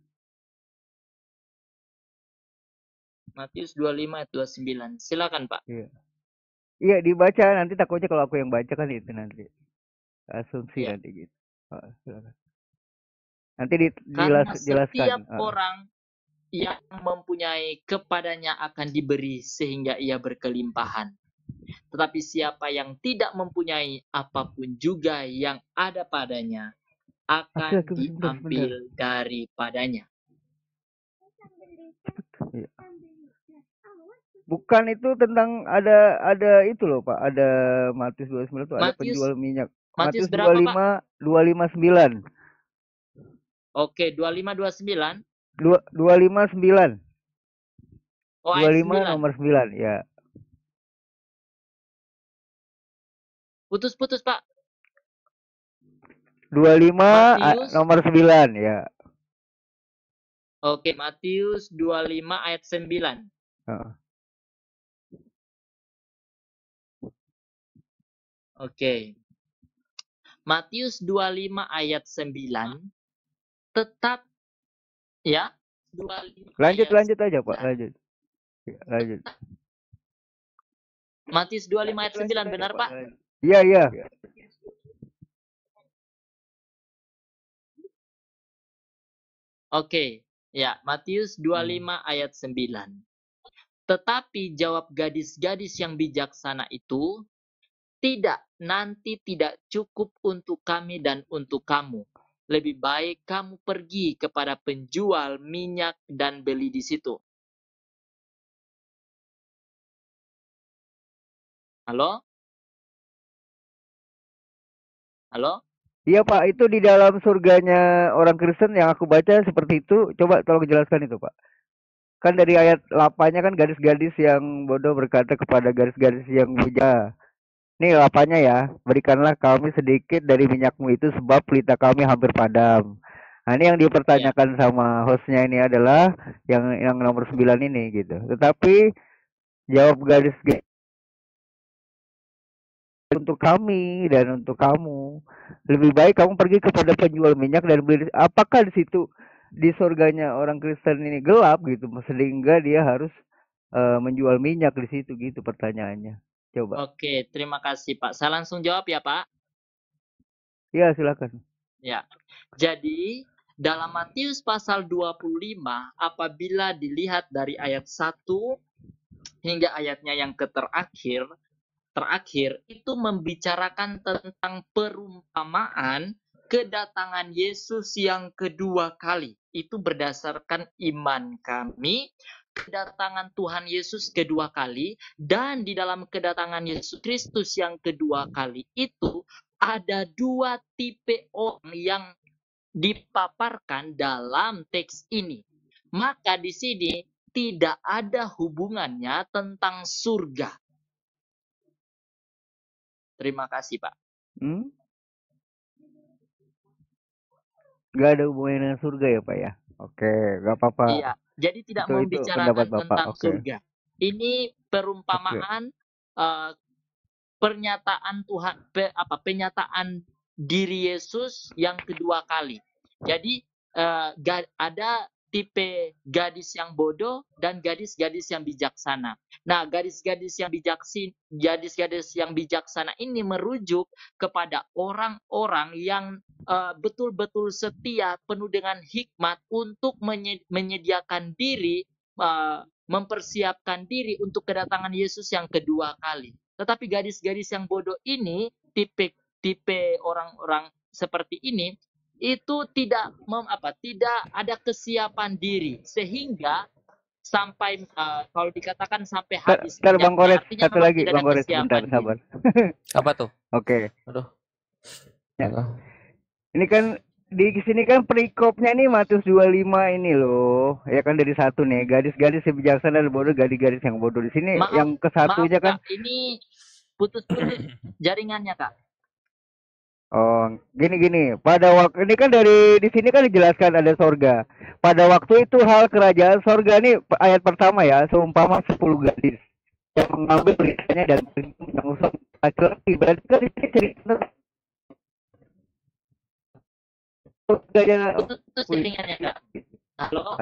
S2: Matius 25 ayat 29. Silakan, Pak.
S6: Iya. Iya, dibaca nanti, takutnya kalau aku yang baca kan itu nanti. Asumsi
S2: Iya.
S6: nanti gitu. Silakan. Nanti
S2: Karena
S6: dijelaskan.
S2: setiap orang yang mempunyai kepadanya akan diberi sehingga ia berkelimpahan. Tetapi siapa yang tidak mempunyai apapun juga yang ada padanya akan diambil daripadanya.
S6: Iya. Bukan itu tentang ada itu loh Pak, ada Matius 29 itu ada penjual minyak.
S2: Matius
S6: Matius
S2: berapa, Pak?
S6: 259.
S2: Oke, 2529.
S6: 259.
S2: Oh,
S6: 25 nomor 9, ya.
S2: Putus-putus, Pak.
S6: 25
S2: Matius,
S6: nomor 9, ya.
S2: Oke, Matius 25 ayat 9. Oke. Matius 25 ayat 9 tetap ya. 25
S6: Lanjut aja, Pak. Lanjut. Ya, lanjut.
S2: Matius 25 ayat 9 benar, Pak?
S6: Iya.
S2: Oke. Ya, Matius 25 ayat 9. Tetapi jawab gadis-gadis yang bijaksana itu, tidak, nanti tidak cukup untuk kami dan untuk kamu. lebih baik kamu pergi kepada penjual minyak dan beli di situ. Halo? Halo?
S6: Iya Pak, itu di dalam surganya orang Kristen yang aku baca seperti itu. Coba tolong jelaskan itu Pak. Kan dari ayat 8-nya kan gadis-gadis yang bodoh berkata kepada gadis-gadis yang bijak. Nih 8-nya ya, berikanlah kami sedikit dari minyakmu itu sebab pelita kami hampir padam. Nah ini yang
S2: Ya.
S6: dipertanyakan sama hostnya ini adalah yang nomor 9 ini gitu. Tetapi jawab gadis untuk kami dan untuk kamu. Lebih baik kamu pergi kepada penjual minyak dan beli. Apakah di situ di surganya orang Kristen ini gelap gitu, sehingga dia harus menjual minyak di situ gitu pertanyaannya. Coba.
S2: Oke, terima kasih Pak. Saya langsung jawab ya Pak.
S6: Ya, silakan.
S2: Ya. Jadi, dalam Matius pasal 25, apabila dilihat dari ayat 1 hingga ayatnya yang terakhir itu membicarakan tentang perumpamaan kedatangan Yesus yang kedua kali. Itu berdasarkan iman kami, kedatangan Tuhan Yesus kedua kali, dan di dalam kedatangan Yesus Kristus yang kedua kali itu ada dua tipe orang yang dipaparkan dalam teks ini. Maka di sini tidak ada hubungannya tentang surga. Terima kasih, Pak.
S6: Gak ada hubungannya dengan surga ya Pak ya? Oke, gak apa-apa.
S2: Iya, jadi tidak
S6: Itu
S2: membicarakan
S6: pendapat Bapak.
S2: tentang
S6: Oke.
S2: surga. Ini perumpamaan pernyataan Tuhan, penyataan diri Yesus yang kedua kali. Jadi ada tipe gadis yang bodoh dan gadis-gadis yang bijaksana. Nah, gadis-gadis yang bijaksana ini merujuk kepada orang-orang yang betul-betul setia, penuh dengan hikmat untuk menyediakan diri, mempersiapkan diri untuk kedatangan Yesus yang kedua kali. Tetapi gadis-gadis yang bodoh ini, tipe orang-orang seperti ini, itu tidak ada kesiapan diri, sehingga sampai kalau dikatakan sampai habis
S6: Ntar Bang Kores,
S2: artinya
S6: satu
S2: memang
S6: lagi
S2: tidak
S6: Bang
S2: ada
S6: Kores,
S2: kesiapan
S6: bentar,
S2: diri.
S6: sabar.
S1: Apa tuh?
S6: Oke.
S1: Aduh.
S6: Ya. Ini kan di sini kan perikopnya nih Matius 25 ini loh. Ya kan dari satu nih, gadis-gadis yang bijaksana dan bodoh, gadis-gadis yang bodoh. Di sini yang ke satunya kan
S2: Kak, ini putus-putus jaringannya, Kak.
S6: oh, gini. Pada waktu ini kan di sini kan dijelaskan ada sorga. Pada waktu itu hal kerajaan sorga nih ayat pertama ya, seumpama 10 gadis yang mengambil beritanya dan mengusung laki-laki. Berarti kan di sini cerita
S2: Putus jaringannya, Kak. Halo.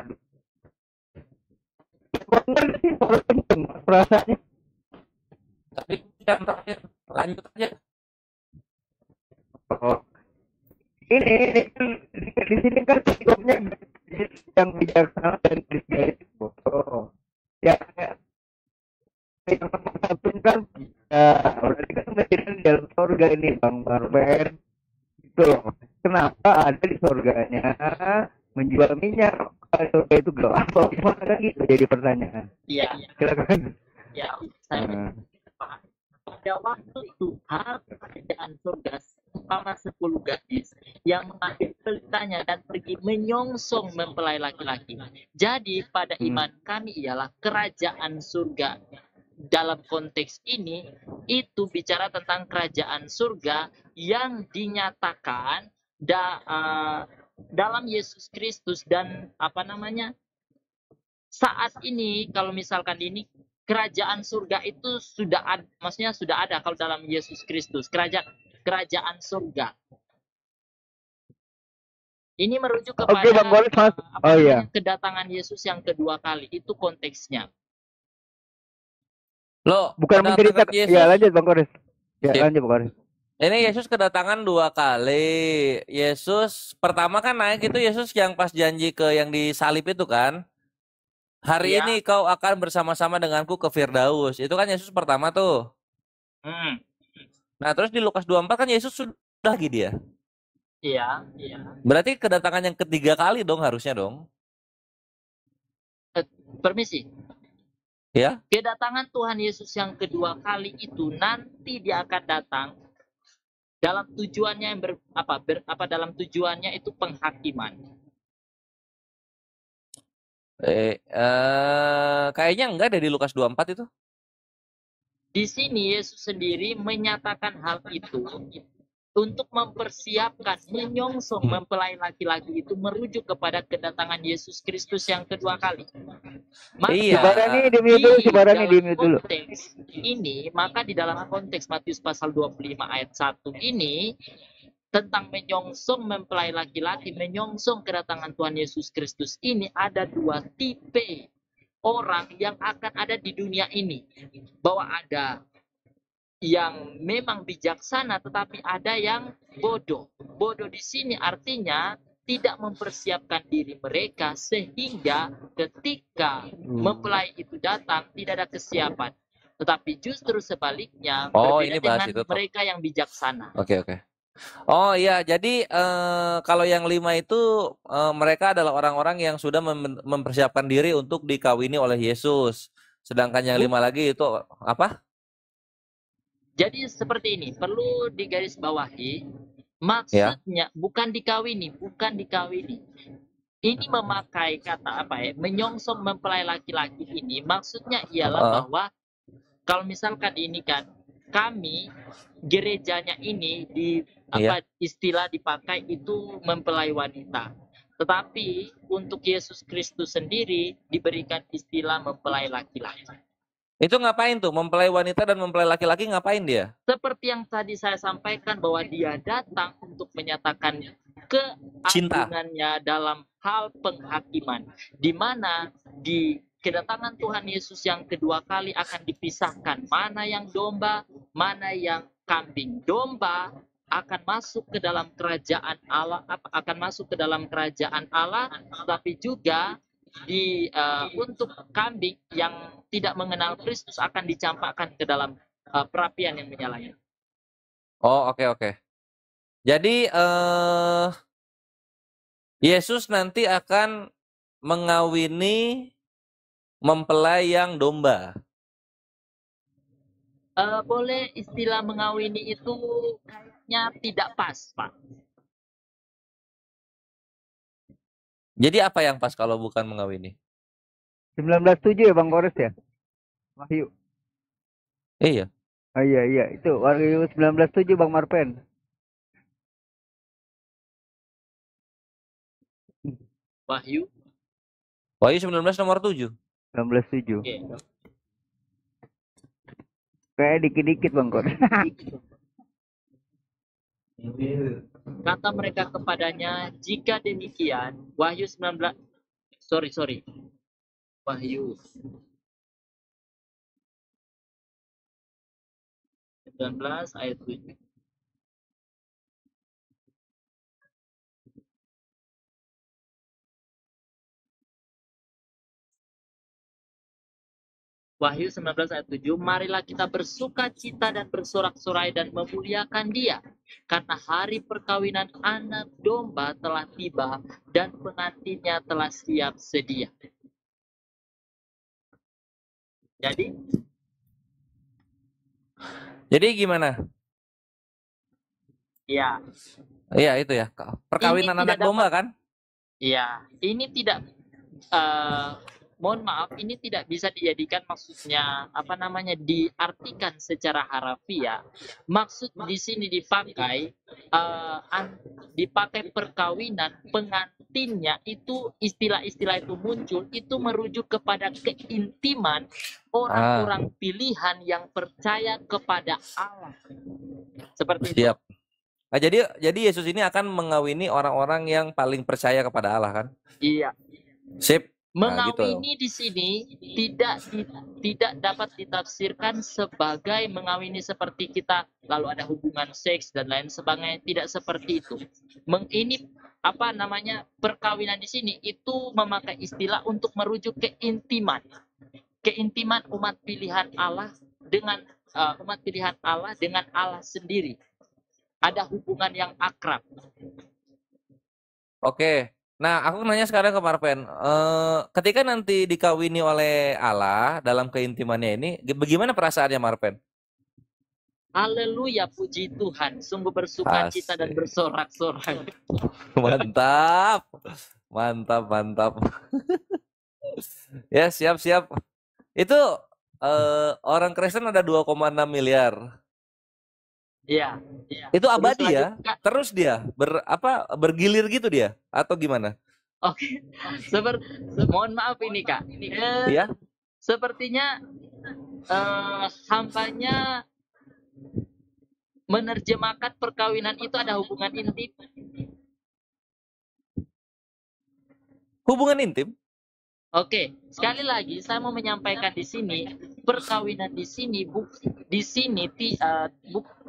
S6: perasaannya.
S1: Tapi yang terakhir lanjut aja.
S6: Oh. Ini di sini kan perikopnya yang bijaksana dan gadis bodoh. Ya, yang nomor satu kan berarti kan presiden di dalam surga ini Bang Marben. Gitu loh. Kenapa ada di surganya menjual minyak? Surga itu gelap atau gimana kan gitu jadi pertanyaan.
S2: Iya.
S6: Silakan.
S2: Ya, saya pada waktu itu hal kerajaan surga umpama 10 gadis yang mengambil pelitanya dan pergi menyongsong mempelai laki-laki. Jadi pada iman kami ialah kerajaan surga. Dalam konteks ini itu bicara tentang kerajaan surga yang dinyatakan dalam Yesus Kristus dan saat ini kalau misalkan ini kerajaan surga itu sudah ada, maksudnya sudah ada kalau dalam Yesus Kristus kerajaan surga. Ini merujuk kepada
S6: Bang Boris,
S2: kedatangan Yesus yang kedua kali, itu konteksnya.
S1: Loh,
S6: bukan menceritakan
S1: Yesus.
S6: Ya lanjut Bang Boris. Ya
S1: Sip.
S6: lanjut Bang Boris.
S1: Ini Yesus kedatangan 2 kali. Yesus pertama kan naik itu Yesus yang pas janji ke yang disalib itu kan. Hari
S2: Ya.
S1: ini kau akan bersama-sama denganku ke Firdaus. Itu kan Yesus pertama tuh. Nah terus di Lukas 24 kan Yesus sudah lagi dia.
S2: Iya, iya.
S1: Berarti kedatangan yang ketiga kali dong harusnya dong.
S2: Permisi.
S1: Ya.
S2: Kedatangan Tuhan Yesus yang kedua kali itu nanti dia akan datang dalam tujuannya yang dalam tujuannya itu penghakiman.
S1: Kayaknya enggak deh di Lukas 24 itu.
S2: Di sini Yesus sendiri menyatakan hal itu untuk mempersiapkan, menyongsong mempelai laki-laki itu merujuk kepada kedatangan Yesus Kristus yang kedua kali. Maka
S1: Iya.
S6: Sebarani di mute dulu, sebarani di mute dulu.
S2: konteks ini, maka di dalam konteks Matius pasal 25 ayat 1 ini tentang menyongsong mempelai laki-laki, menyongsong kedatangan Tuhan Yesus Kristus ini ada dua tipe orang yang akan ada di dunia ini. Bahwa ada yang memang bijaksana tetapi ada yang bodoh. Bodoh di sini artinya tidak mempersiapkan diri mereka sehingga ketika mempelai itu datang tidak ada kesiapan. Tetapi justru sebaliknya berbeda
S1: ini bahas
S2: dengan
S1: itu, toh.
S2: mereka yang bijaksana.
S1: Oke. Oh iya, jadi kalau yang 5 itu mereka adalah orang-orang yang sudah mempersiapkan diri untuk dikawini oleh Yesus. Sedangkan yang 5 lagi itu apa?
S2: Jadi seperti ini, perlu digarisbawahi, maksudnya bukan dikawini. Ini memakai kata menyongsong mempelai laki-laki ini, maksudnya ialah bahwa kalau misalkan ini kan kami gerejanya ini istilah dipakai itu mempelai wanita. Tetapi untuk Yesus Kristus sendiri diberikan istilah mempelai laki-laki.
S1: Itu ngapain tuh? Mempelai wanita dan mempelai laki-laki ngapain dia?
S2: Seperti yang tadi saya sampaikan bahwa dia datang untuk menyatakan keagungannya dalam hal penghakiman. Di mana di kedatangan Tuhan Yesus yang kedua kali akan dipisahkan mana yang domba, mana yang kambing. Domba akan masuk ke dalam kerajaan Allah, tapi juga untuk kambing yang tidak mengenal Kristus akan dicampakkan ke dalam perapian yang menyala.
S1: Oh, oke. Jadi Yesus nanti akan mengawini mempelai yang domba.
S2: Boleh istilah mengawini itu kayaknya tidak pas, Pak.
S1: Jadi apa yang pas kalau bukan mengawini?
S6: 19:7 ya Bang Kores ya? Wahyu.
S1: Iya.
S6: Oh iya, itu Wahyu 19:7 Bang Marpen.
S2: Wahyu
S1: 19 nomor 7.
S6: 19:7.
S2: Okay.
S6: Kayak dikit-dikit Bang Kores.
S2: Kata mereka kepadanya, jika demikian, Wahyu 19 Wahyu 19 ayat 7. Wahyu 19 ayat 7, marilah kita bersuka cita dan bersorak-sorai dan memuliakan dia. Karena hari perkawinan anak domba telah tiba dan pengantinnya telah siap sedia.
S1: Jadi gimana?
S2: Iya.
S1: Iya itu ya. Perkawinan anak domba kan?
S2: Iya. Ini tidak mohon maaf, ini tidak bisa dijadikan maksudnya diartikan secara harafiah. Maksud di sini dipakai perkawinan, pengantinnya itu istilah-istilah itu muncul itu merujuk kepada keintiman orang-orang pilihan yang percaya kepada Allah. Seperti itu.
S1: Siap. Nah, jadi Yesus ini akan mengawini orang-orang yang paling percaya kepada Allah kan?
S2: Iya.
S1: Sip.
S2: Mengawini di sini tidak dapat ditafsirkan sebagai mengawini seperti kita lalu ada hubungan seks dan lain sebagainya, tidak seperti itu. Ini perkawinan di sini itu memakai istilah untuk merujuk keintiman umat pilihan Allah dengan Allah sendiri. Ada hubungan yang akrab.
S1: Oke. Nah, aku nanya sekarang ke Marpen. Ketika nanti dikawini oleh Allah dalam keintimannya ini, bagaimana perasaannya Marpen?
S2: Haleluya, puji Tuhan. Sungguh bersuka cita dan
S1: Asik.
S2: bersorak-sorak.
S1: Mantap. Mantap, mantap. Ya, siap-siap. Itu orang Kristen ada 2,6 miliar.
S2: Iya.
S1: Itu
S2: Terus
S1: abadi
S2: lanjut,
S1: ya?
S2: Kak.
S1: Terus dia bergilir gitu dia atau gimana?
S2: Oke. Mohon maaf ini, Kak.
S1: Iya.
S2: Sepertinya hambanya menerjemahkan perkawinan itu ada hubungan intim.
S1: Hubungan intim?
S2: Oke, sekali lagi saya mau menyampaikan di sini perkawinan di sini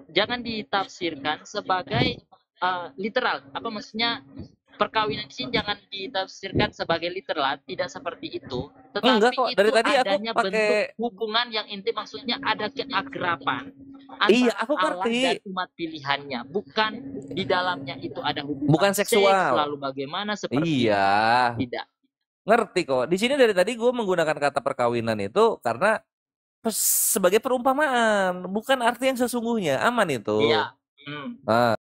S2: jangan ditafsirkan sebagai literal. Apa maksudnya? Perkawinan di sini jangan ditafsirkan sebagai literal, tidak seperti itu.
S1: Enggak
S2: Tetapi
S1: kok.
S2: itu
S1: Dari tadi aku
S2: adanya
S1: pakai
S2: bentuk hubungan yang intim, maksudnya ada keakraban
S1: Iya,
S2: antara
S1: aku
S2: Allah
S1: ngerti.
S2: dan umat pilihannya, bukan di dalamnya itu ada hubungan
S1: Bukan
S2: seks,
S1: seksual.
S2: lalu bagaimana seperti
S1: Iya.
S2: tidak.
S1: Ngerti kok. Di sini dari tadi gue menggunakan kata perkawinan itu karena sebagai perumpamaan, bukan arti yang sesungguhnya. Aman itu.
S2: Iya.
S1: Nah,